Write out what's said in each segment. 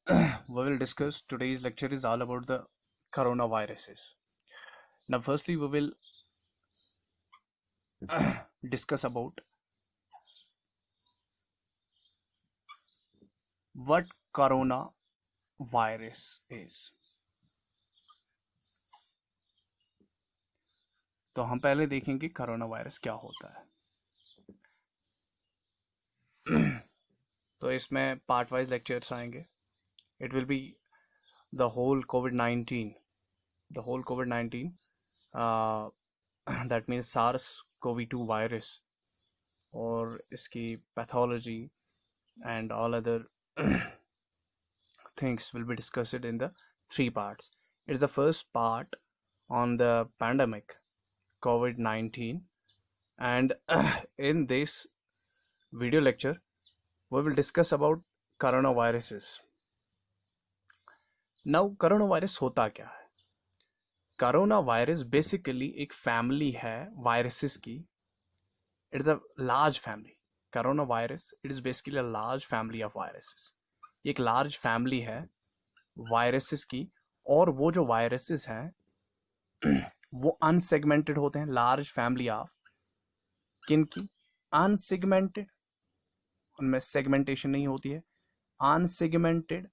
we will discuss today's lecture is all about the coronaviruses. Now, firstly, we will discuss about what coronavirus is. तो हम पहले देखेंगे corona virus क्या होता है. तो इसमें पार्ट वाइज लेक्चर्स आएंगे. It will be the whole कोविड-19 that means SARS CoV two virus और इसकी pathology and all other things will be discussed in the three parts. It is the first part on the pandemic COVID-19, and in this video lecture we will discuss about coronaviruses. Now, coronavirus होता क्या है? Coronavirus basically एक family है viruses की. It is a large family. Coronavirus, it is basically a large family of viruses. एक large family है viruses की, और वो जो viruses हैं वो unsegmented होते हैं. large family of किन की? unsegmented. उनमें segmentation नहीं होती है. unsegmented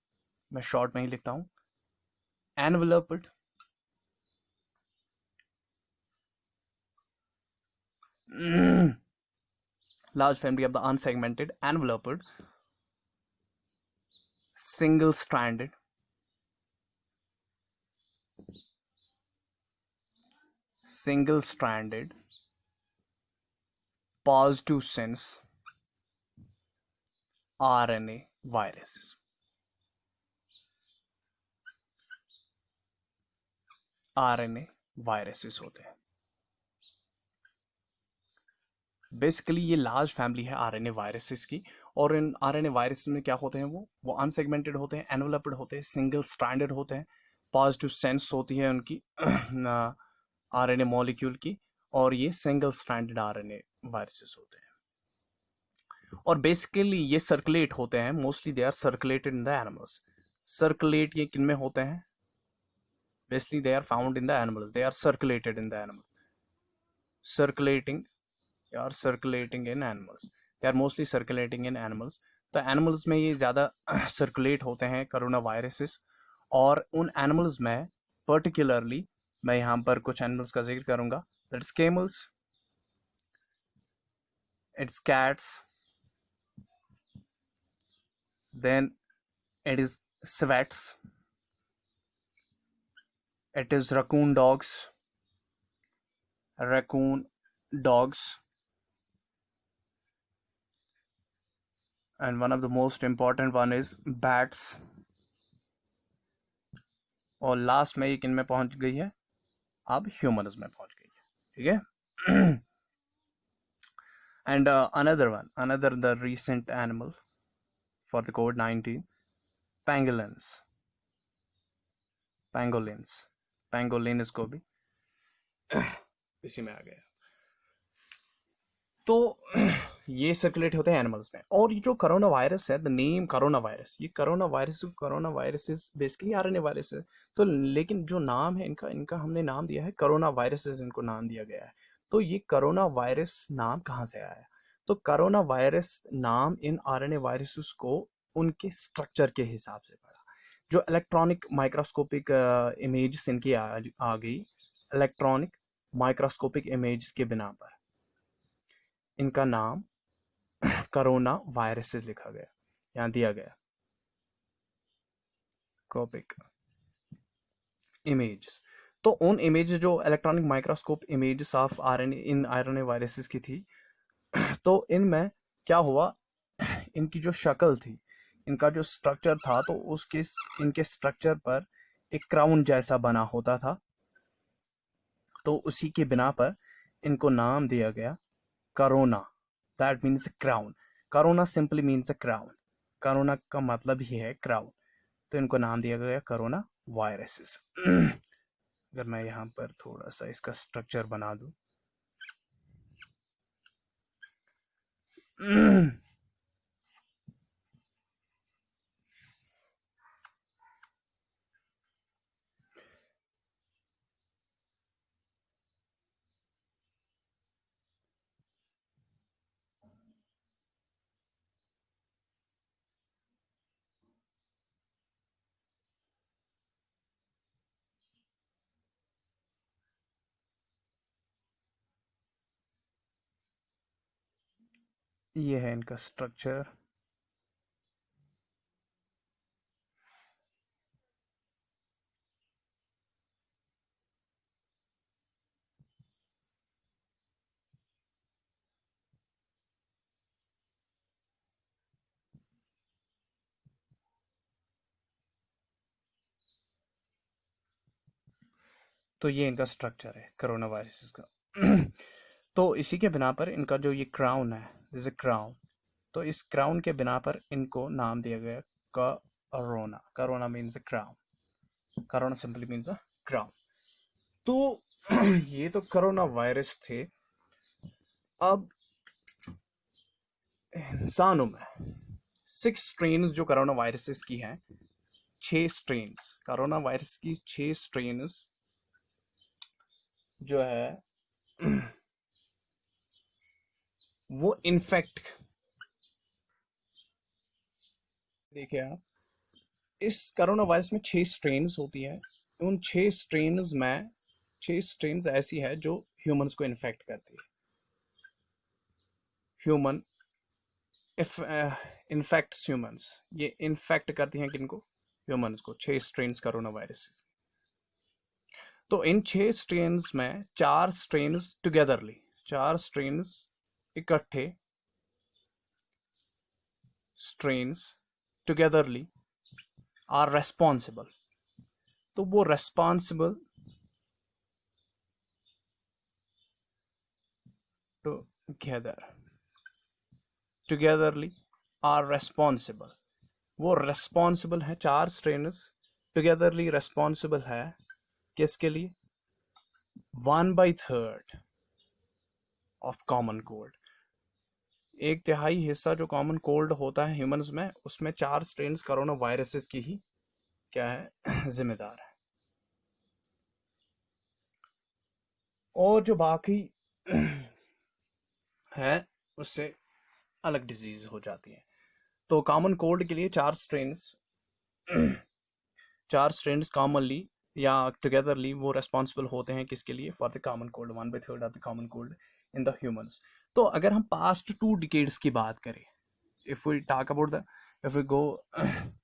मैं short में ही लिखता हूँ. enveloped, large family of the unsegmented, enveloped, single stranded, positive sense RNA viruses. RNA viruses होते हैं. बेसिकली ये लार्ज फैमिली है आरएनए वायरसेस की. और इन आरएनए वायरस में क्या होते हैं? वो अनसेगमेंटेड होते हैं, एनवेलप्ड होते हैं, सिंगल स्ट्रैंडेड होते हैं, पॉजिटिव सेंस होती है उनकी आरएनए मॉलिक्यूल की, और ये सिंगल स्ट्रैंडेड आरएनए वायरसेस होते हैं. और बेसिकली ये सर्कुलेट होते हैं. Mostly they are circulated in the animals. Circulate ये किन में होते हैं? Basically they are found in the animals. They are circulated in the animals. circulating in animals. They are mostly circulating in animals. तो animals में ये ज़्यादा circulate होते हैं कोरोना वायरसेस. और उन एनिमल्स में पर्टिकुलरली मैं यहाँ पर कुछ एनिमल्स का जिक्र करूँगा. That's camels, it's cats, then it is swats, it is raccoon dogs, and one of the most important one is bats. और लास्ट में ये किन में पहुंच गई है? अब ह्यूमन्स में पहुंच गई है. ठीक है. and another the recent animal for the COVID-19, pangolins को भी इसी में आ गया. तो ये सर्कुलेट होते हैं एनिमल्स में. और ये जो कोरोना वायरस है, द नेम कोरोना वायरस, ये corona virus is basically RNA virus है. तो लेकिन जो नाम है इनका हमने नाम दिया है कोरोना वायरसेस, इनको नाम दिया गया है. तो ये कोरोना वायरस नाम कहाँ से आया? तो कोरोना वायरस नाम इन आरएनए वायरसेस को उनके स्ट्रक्चर के हिसाब से पड़ा. जो इलेक्ट्रॉनिक माइक्रोस्कोपिक इमेज इनकी आ गई, इलेक्ट्रॉनिक माइक्रोस्कोपिक इमेज के बिना पर इनका नाम कोरोना वायरसेस लिखा गया, यहाँ दिया गया कोपिक इमेज. तो उन इमेज जो electronic microscope image of RNA in RNA viruses की थी, तो इनमें क्या हुआ? इनकी जो शक्ल थी, इनका जो स्ट्रक्चर था, तो उसके इनके स्ट्रक्चर पर एक क्राउन जैसा बना होता था. तो उसी के बिना पर इनको नाम दिया गया corona. That means crown. Corona simply means a crown. Corona का मतलब ही है क्राउन. तो इनको नाम दिया गया कोरोना वायरसेस. अगर मैं यहाँ पर थोड़ा सा इसका स्ट्रक्चर बना दूं, ये है इनका स्ट्रक्चर। तो ये इनका स्ट्रक्चर है कोरोना वायरस का। तो इसी के बिना पर इनका जो ये क्राउन है, दिस क्राउन, तो इस क्राउन के बिना पर इनको नाम दिया गया corona. Corona means crown, corona simply means a crown. तो ये तो कोरोना वायरस थे। अब इंसानों में 6 स्ट्रेन जो कोरोना वायरसेस की हैं, 6 स्ट्रेन कोरोना वायरस की, 6 स्ट्रेन जो है वो इन्फेक्ट, देखिए आप, इस कोरोना वायरस में 6 स्ट्रेन्स होती है। उन 6 स्ट्रेन्स में 6 स्ट्रेन्स ऐसी है जो ह्यूमंस को इन्फेक्ट करती है। ह्यूमन इफ इन्फेक्ट्स ह्यूमंस, ये इन्फेक्ट करती हैं किनको? ह्यूमंस को। 6 स्ट्रेन्स कोरोना वायरस। तो इन 6 स्ट्रेन्स में 4 स्ट्रेन्स टुगेदरली, 4 स्ट्रेन्स इकट्ठे, स्ट्रेन्स टुगेदरली आर रेस्पॉन्सिबल। तो वो रेस्पॉन्सिबल टुगेदरली आर रेस्पॉन्सिबल। वो रेस्पॉन्सिबल है, 4 स्ट्रेन्स टुगेदरली रेस्पॉन्सिबल है किसके लिए? 1/3 ऑफ कॉमन कोल्ड। 1/3 हिस्सा जो कॉमन कोल्ड होता है ह्यूमंस में, उसमें 4 स्ट्रेन्स कोरोना वायरसेस की ही क्या है जिम्मेदार है। और जो बाकी है उससे अलग डिजीज हो जाती है। तो कॉमन कोल्ड के लिए 4 स्ट्रेन्स 4 स्ट्रेन्स कॉमनली या टुगेदरली वो रेस्पॉन्सिबल होते हैं किसके लिए? For the common cold, 1/3 of the common cold in the humans. तो अगर हम पास्ट 2 डिकेड्स की बात करें, if we talk about the if we go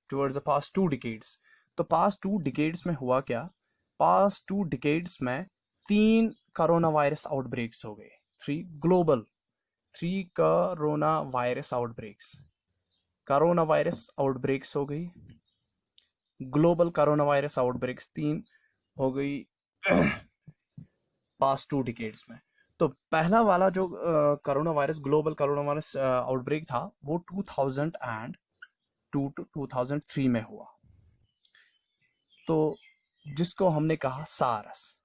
towards the past 2 decades, तो past 2 decades में हुआ क्या? past 2 decades में 3 कोरोना वायरस आउटब्रेक्स हो गए। 3 corona virus outbreaks, corona virus outbreaks हो गई, ग्लोबल कोरोना वायरस आउटब्रेक्स 3 हो गई पास्ट 2 डिकेड्स में। तो पहला वाला जो corona virus, global corona virus outbreak था, वो 2002 टू 2003 में हुआ। तो जिसको हमने कहा सारस,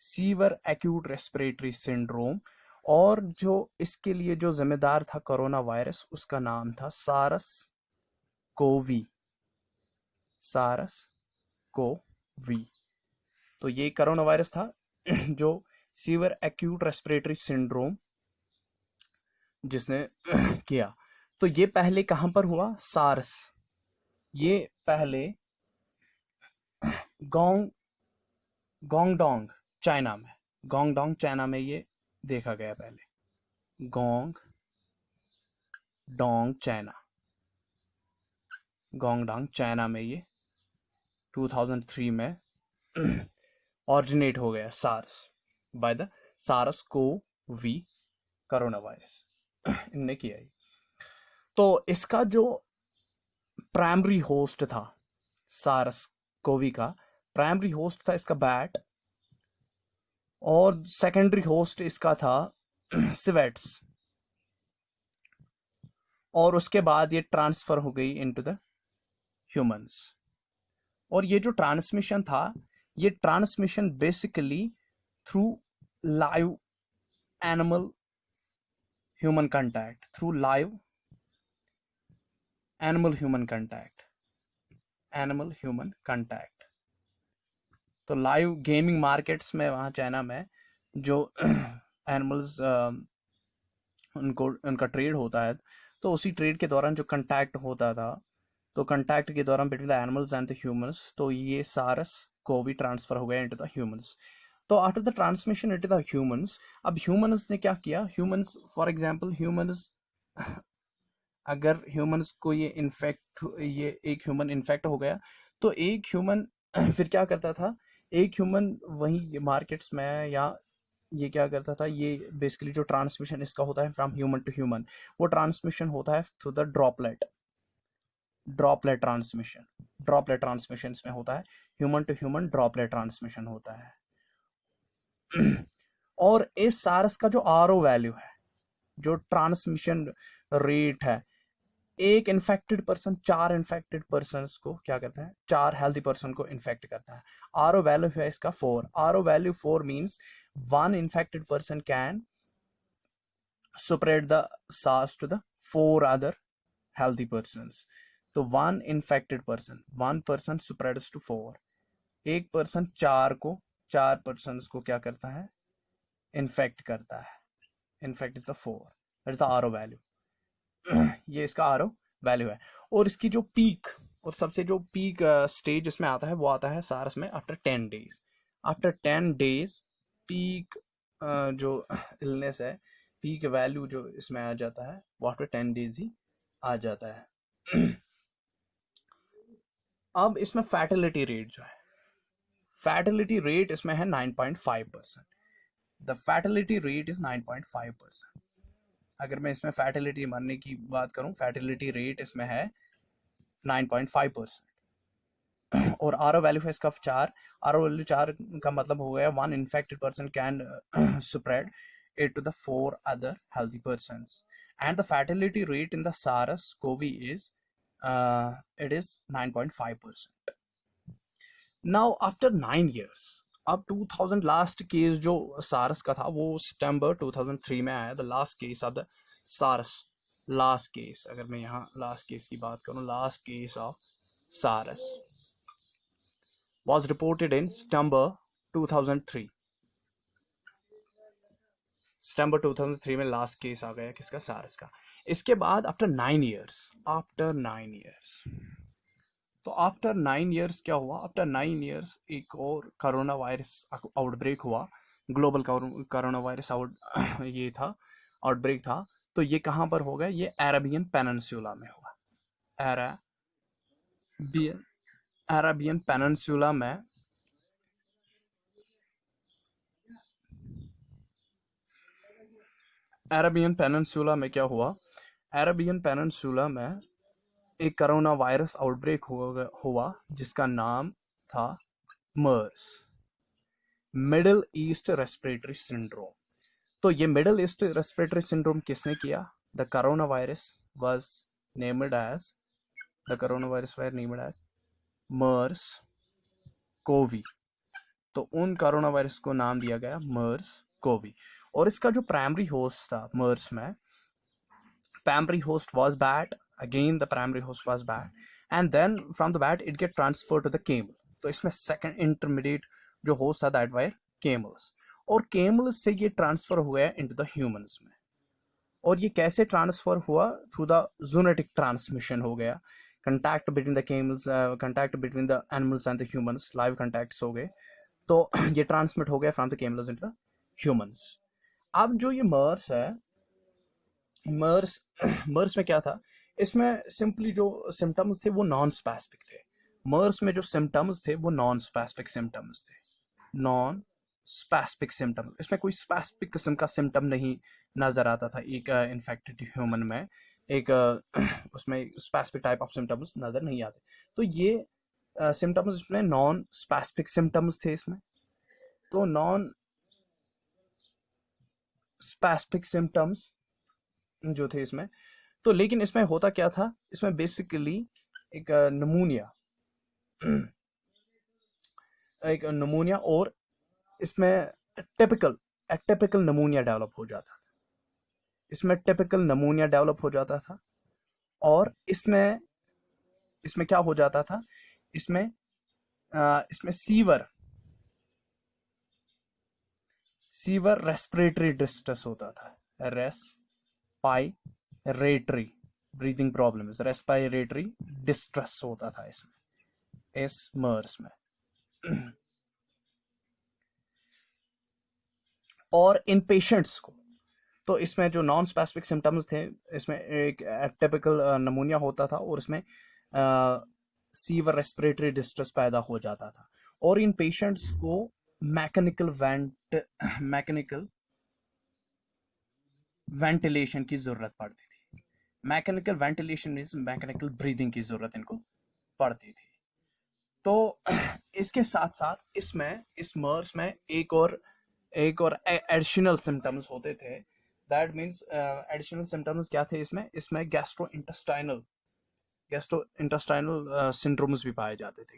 सीवर एक्यूट रेस्पिरेटरी सिंड्रोम। और जो इसके लिए जो जिम्मेदार था कोरोना वायरस, उसका नाम था सारस कोवी, सारस कोवी। तो ये कोरोना वायरस था जो सीवर एक्यूट रेस्पिरेटरी सिंड्रोम जिसने किया। तो ये पहले कहां पर हुआ? सार्स। ये पहले गोंगडोंग चाइना में, गोंगडोंग चाइना में ये देखा गया पहले। गोंगडोंग चाइना, गोंगडोंग चाइना में ये 2003 में ऑरिजिनेट हो गया सार्स बाय द सारस कोवी कोरोना वायरस इनने किया है। तो इसका जो प्राइमरी होस्ट था, सारस कोवी का प्राइमरी होस्ट था इसका बैट, और सेकेंडरी होस्ट इसका था सिवेट्स। और उसके बाद ये ट्रांसफर हो गई इनटू द ह्यूमंस। और ये जो ट्रांसमिशन था, ये transmission basically through live animal human contact, through live animal human contact, animal human contact. तो लाइव गेमिंग मार्केट्स में वहाँ चाइना में जो एनिमल्स उनका ट्रेड होता है, तो उसी ट्रेड के दौरान जो कांटेक्ट होता था, तो कांटेक्ट के दौरान between the animals and the humans, तो ये सारस को भी ट्रांसफर हो गया इनटू द ह्यूमंस। तो after the transmission into the humans, अब ह्यूमंस ने क्या किया? ह्यूमंस, फॉर एग्जांपल ह्यूमंस अगर ह्यूमंस को ये एक ह्यूमन इन्फेक्ट हो गया तो एक ह्यूमन फिर क्या करता था, एक ह्यूमन वहीं मार्केट्स में या ये क्या करता था, ये बेसिकली जो ट्रांसमिशन इसका होता है फ्रॉम ह्यूमन टू ह्यूमन, वो ट्रांसमिशन होता है through the droplet transmission. Droplet transmission इसमें होता है, human to human droplet transmission होता है। और इस सारस का जो आरओ वैल्यू है, जो ट्रांसमिशन रेट है, एक इन्फेक्टेड पर्सन 4 इन्फेक्टेड पर्सन को क्या करता है, 4 हेल्थी पर्सन को इन्फेक्ट करता है। आरओ वैल्यू है इसका 4। RO value 4 means 1 infected person can spread the SARS to the 4 other healthy persons। तो 1 infected person, 1 person spreads to 4, एक पर्सन 4 पर्सन को क्या करता है, इन्फेक्ट करता है। In fact is the 4, that is the RO value. ये इसका आरओ वैल्यू है। और इसकी जो पीक, और सबसे जो पीक स्टेज इसमें आता है वो आता है सारस में after 10 days. After 10 days peak जो इलनेस है, पीक वैल्यू जो इसमें आ जाता है वो आफ्टर 10 डेज ही आ जाता है। अब इसमें फैटिलिटी रेट जो है, फैटिलिटी रेट इसमें है 9.5%। The fatality rate is 9.5%। अगर मैं इसमें फैटिलिटी मरने की बात करूं, फैटिलिटी रेट इसमें है 9.5%। और आरओ वैल्यू है इसका 4। आरओ वैल्यू 4 का मतलब हो गया 1 infected person can spread it to the 4 other healthy persons, and the fatality rate in the SARS-CoV is it is 9.5%. Now after 9 years, अब 2000 लास्ट केस जो सारस का था वो सितंबर 2003 में आया, the last case of the सारस। लास्ट केस, अगर मैं यहाँ लास्ट केस की बात करूँ, लास्ट केस ऑफ सारस was reported in September 2003। सितंबर 2003 में लास्ट केस आ गया किसका, सारस का। इसके बाद आफ्टर 9 इयर्स, तो आफ्टर 9 इयर्स क्या हुआ, आफ्टर 9 इयर्स एक और कोरोना वायरस आउटब्रेक हुआ, ग्लोबल कोरोना वायरस ये था, आउटब्रेक था। तो ये कहाँ पर हो गया, ये अरेबियन पेनिनसुला में हुआ। अरेबियन पेनिनसुला में, अरेबियन पेनिनसुला में क्या हुआ, अरेबियन पेनिनसुला में एक कोरोना वायरस आउटब्रेक हुआ जिसका नाम था MERS, Middle East respiratory syndrome. तो ये मिडिल ईस्ट रेस्पिरेटरी सिंड्रोम किसने किया, the corona virus was named as, the corona virus was named as MERS CoV. तो उन कोरोना वायरस को नाम दिया गया मर्स कोवी। और इसका जो प्राइमरी होस्ट था मर्स में, primary host was bat, again the primary host was bat, and then from the bat it get transferred to the camel। तो इसमें सेकंड इंटरमीडिएट जो होस्ट था दैट वायर camels, और camels से ये ट्रांसफर हुआ इनटू द ह्यूमंस में। और ये कैसे ट्रांसफर हुआ, थ्रू द जूनेटिक ट्रांसमिशन हो गया, contact between the camels, contact between the animals and the humans, live contacts हो गए, तो ये ट्रांसमिट हो गया from the camels into the humans. अब जो ये मर्स है, मर्स में क्या था, इसमें सिंपली जो सिम्टम्स थे वो नॉन स्पेसिफिक थे। मर्स में जो सिम्टम्स थे वो नॉन स्पेसिफिक सिम्टम्स थे, नॉन स्पेसिफिक सिम्टम्स। इसमें कोई स्पेसिफिक किस्म का सिम्टम नहीं नजर आता था एक इन्फेक्टेड ह्यूमन में, एक उसमें स्पेसिफिक टाइप ऑफ सिम्टम्स नजर नहीं आते। तो ये सिम्टम्स इसमें नॉन स्पेसिफिक सिम्टम्स थे इसमें। तो नॉन स्पेसिफिक सिम्टम्स जो थे इसमें, तो लेकिन इसमें होता क्या था, इसमें बेसिकली एक नमूनिया और इसमें टिपिकल नमूनिया डेवलप हो जाता था। इसमें टिपिकल नमूनिया डेवलप हो जाता था, और इसमें क्या हो जाता था, इसमें सीवर रेस्पिरेटरी डिस्ट्रेस होता था, respiratory breathing problem, respiratory distress होता था इसमें, इस मर्स में। और इन पेशेंट्स को, तो इसमें जो नॉन स्पेसिफिक सिम्टम्स थे, इसमें एक टिपिकल नमूनिया होता था और इसमें सीवर रेस्पिरेटरी डिस्ट्रेस पैदा हो जाता था, और इन पेशेंट्स को मैकेनिकल वेंटिलेशन की जरूरत पड़ती थी। Mechanical ventilation means mechanical breathing की जरूरत इनको पड़ती थी। तो इसके साथ साथ इस मर्स में एक और एडिशनल सिम्टम्स होते थे। दैट मीन्स एडिशनल सिम्टम्स क्या थे इसमें गैस्ट्रो इंटेस्टाइनल सिंड्रोम्स भी पाए जाते थे।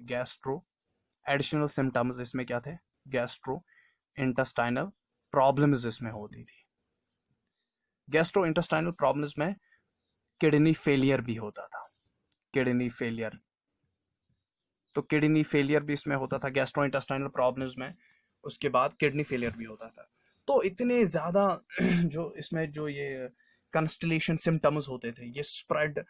एडिशनल सिम्टम्स इसमें क्या थे? गैस्ट्रो इंटेस्टाइनल प्रॉब्लम्स इसमें होती थी। गैस्ट्रो इंटेस्टाइनल प्रॉब्लम्स में किडनी फेलियर भी होता था। किडनी फेलियर भी इसमें होता था गैस्ट्रो इंटेस्टाइनल प्रॉब्लम्स में। उसके बाद किडनी फेलियर भी होता था। तो इतने ज्यादा जो ये कंस्टलेशन सिम्टम्स होते थे, ये स्प्रेड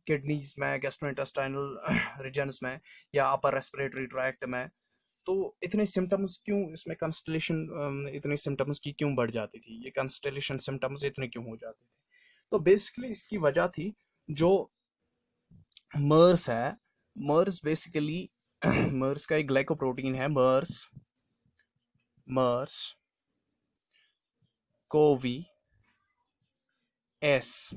किडनीज में, गैस्ट्रो इंटेस्टाइनल रीजन्स में या अपर रेस्पिरेटरी ट्रैक्ट में। तो इतने सिम्टम्स क्यों इसमें कंस्टलेशन इतने सिम्टम्स की क्यों बढ़ जाती थी? ये कंस्टलेशन सिम्टम्स इतने क्यों हो जाते थे? तो बेसिकली इसकी वजह थी जो मर्स है। मर्स बेसिकली मर्स का एक ग्लाइकोप्रोटीन है, मर्स कोवी एस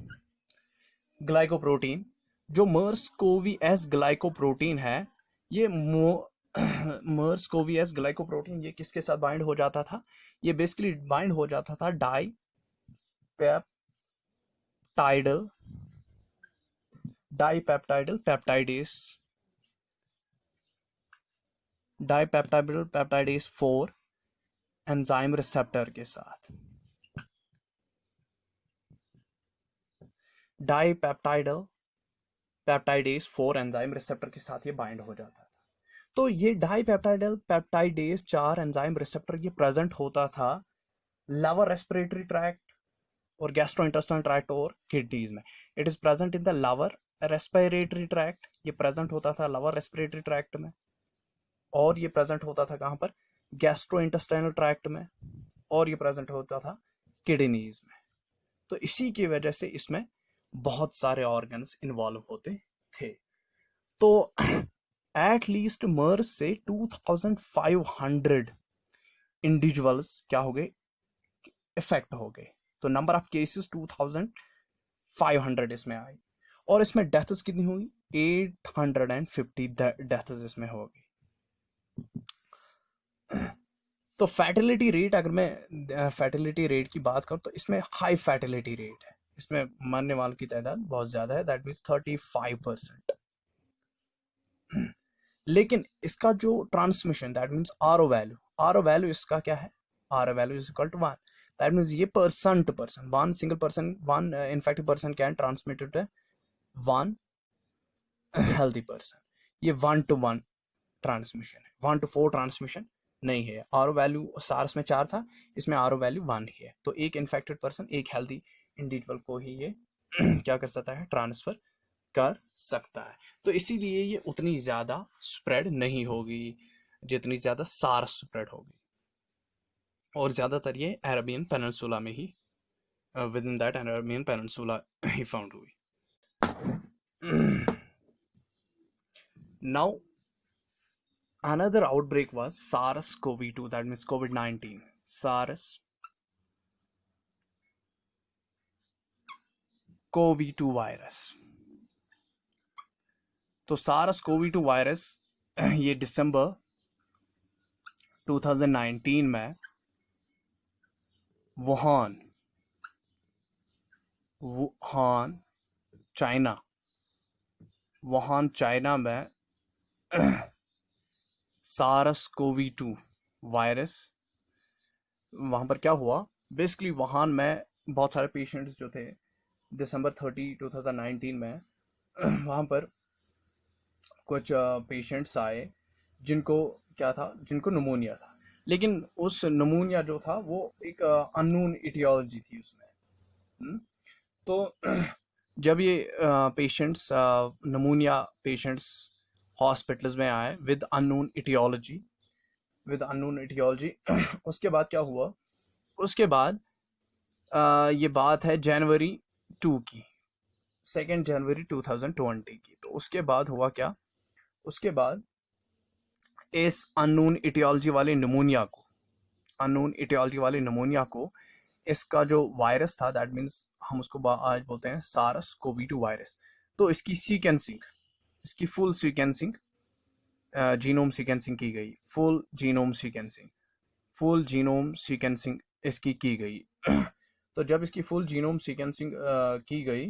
ग्लाइकोप्रोटीन। जो मर्स कोवी एस ग्लाइकोप्रोटीन है, ये मर्स कोवी एस ग्लाइकोप्रोटीन ये किसके साथ बाइंड हो जाता था? ये बेसिकली बाइंड हो जाता था डाइपेप्टाइडल पेप्टाइडेस 4 एंजाइम रिसेप्टर के साथ। डाइपेप्टाइडल पेप्टाइडेस 4 एंजाइम रिसेप्टर के साथ ये बाइंड हो जाता था। तो ये डाइपेप्टाइडल पेप्टाइडेस 4 एंजाइम रिसेप्टर ये प्रेजेंट होता था लोअर रेस्पिरेटरी ट्रैक्ट और गैस्ट्रोइंटेस्टाइनल ट्रैक्ट और किडनीज में। It is present in the lower respiratory tract. ये प्रेजेंट होता था लोअर रेस्पिरेटरी ट्रैक्ट में, और ये प्रेजेंट होता था कहां पर? गैस्ट्रोइंटेस्टाइनल ट्रैक्ट में, और ये प्रेजेंट होता था किडनीज में। तो इसी की वजह से इसमें बहुत सारे ऑर्गन्स इन्वॉल्व होते थे। तो एट लीस्ट मर्स से 2500 इंडिविजुअल्स क्या हो गए? इफेक्ट हो गए। तो नंबर ऑफ केसेस 2500 इसमें आई, और इसमें डेथ्स कितनी हुई? 850 डेथ्स इसमें हो गई। तो फैटिलिटी रेट, अगर मैं फैटिलिटी रेट की बात करूं तो इसमें हाई फैटिलिटी रेट है। इसमें मरने वालों की तादाद बहुत ज्यादा है, दैट मीन्स 35%। लेकिन इसका जो transmission, that means R O value इसका क्या है? R O value is equal to 1। That means ये person to person, one single person, one infected person can transmitted to one healthy person. ये 1 to 1 transmission है, 1 to 4 transmission नहीं है। R O value SARS में 4 था, इसमें are O value 1 ही है। तो एक इन्फेक्टेड पर्सन एक हेल्दी इंडिविजुअल को ही ये क्या कर सकता है? ट्रांसफर कर सकता है। तो इसीलिए ये उतनी ज्यादा स्प्रेड नहीं होगी जितनी ज्यादा सार्स स्प्रेड होगी, और ज्यादातर ये अरेबियन पेनिनसुला में ही, within that Arabian peninsula ही फाउंड हुई। Now another outbreak was SARS-CoV-2, that means COVID-19. SARS-CoV-2 virus. तो SARS-CoV-2 वायरस ये दिसंबर 2019 में वुहान चाइना में SARS-CoV-2 वायरस, वहां पर क्या हुआ? बेसिकली वुहान में बहुत सारे पेशेंट्स जो थे दिसंबर 30, 2019 में वहां पर कुछ पेशेंट्स आए जिनको क्या था? जिनको निमोनिया था। लेकिन उस निमोनिया जो था वो एक अननोन इटियोलॉजी थी उसमें। तो जब ये पेशेंट्स निमोनिया पेशेंट्स हॉस्पिटल्स में आए विद अननोन इटियोलॉजी, उसके बाद क्या हुआ? उसके बाद ये बात है जनवरी 2 की, 2 जनवरी 2020 की। तो उसके बाद हुआ क्या, उसके बाद इस अननोन इटियोलॉजी वाले निमोनिया को, अननोन इटियोलॉजी वाले निमोनिया को, इसका जो वायरस था, दैट मीन्स हम उसको आज बोलते हैं सारस कोवी 2 वायरस। तो इसकी सीक्वेंसिंग, इसकी फुल सीक्वेंसिंग, जीनोम सीक्वेंसिंग की गई, full genome sequencing, full genome sequencing इसकी की गई। तो जब इसकी फुल जीनोम सीक्वेंसिंग की गई,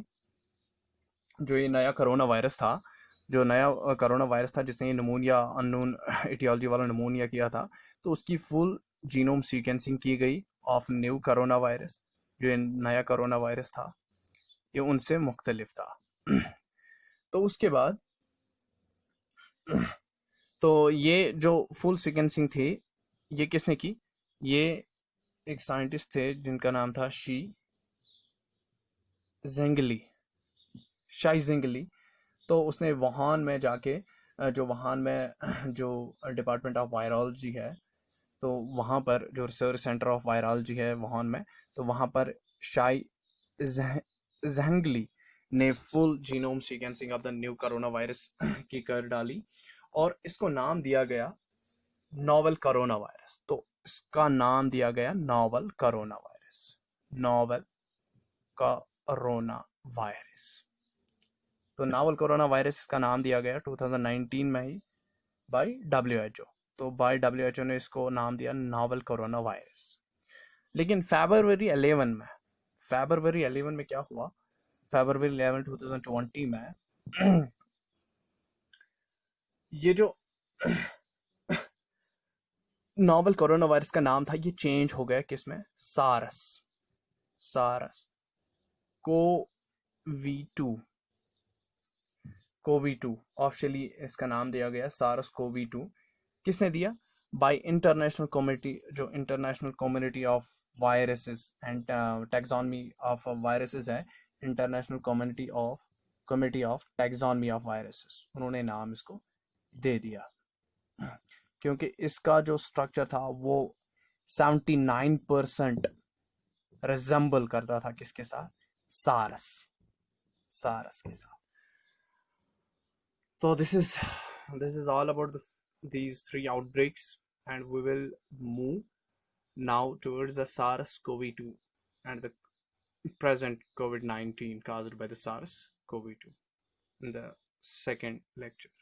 जो ये नया कोरोना वायरस था, जो नया कोरोना वायरस था जिसने ये नमूनिया, अननोन इटियोलॉजी वाला नमूनिया किया था, तो उसकी फुल जीनोम सीक्वेंसिंग की गई ऑफ न्यू कोरोना वायरस। जो ये नया कोरोना वायरस था ये उनसे मुख्तलिफ था। तो उसके बाद तो ये जो फुल सीक्वेंसिंग थी ये किसने की, ये एक साइंटिस्ट थे जिनका नाम था शी जेंगली, शाई जेंगली। तो उसने वुहान में जाके, जो वुहान में जो डिपार्टमेंट ऑफ वायरोलॉजी है, तो वहाँ पर जो रिसर्च सेंटर ऑफ वायरोलॉजी है वुहान में, तो वहाँ पर शाई जेंगली ने full genome sequencing of the new corona virus की कर डाली, और इसको नाम दिया गया नोवेल कोरोना वायरस। तो इसका नाम दिया गया novel corona virus, novel corona virus. तो नोवेल कोरोना वायरस का नाम दिया गया 2019 में ही बाय WHO। तो बाय WHO ने इसको नाम दिया नोवेल कोरोना वायरस। लेकिन फरवरी 11 में क्या हुआ, फरवरी 11 2020 में ये जो नोवेल कोरोना वायरस का नाम था ये चेंज हो गया किसमें, सारस, सारस कोवी 2, कोवी 2 ऑफिशियली इसका नाम दिया गया सारस कोवी 2। किसने दिया, बाय इंटरनेशनल कम्युनिटी, जो international community of viruses and taxonomy of viruses है, international community of taxonomy of viruses, उन्होंने नाम इसको दे दिया। क्योंकि इसका जो स्ट्रक्चर था वो 79% रिजेंबल करता था किसके साथ, सारस, सारस के साथ। So this is all about these three outbreaks, and we will move now towards the SARS-CoV-2 and the present COVID-19 caused by the SARS-CoV-2 in the second lecture.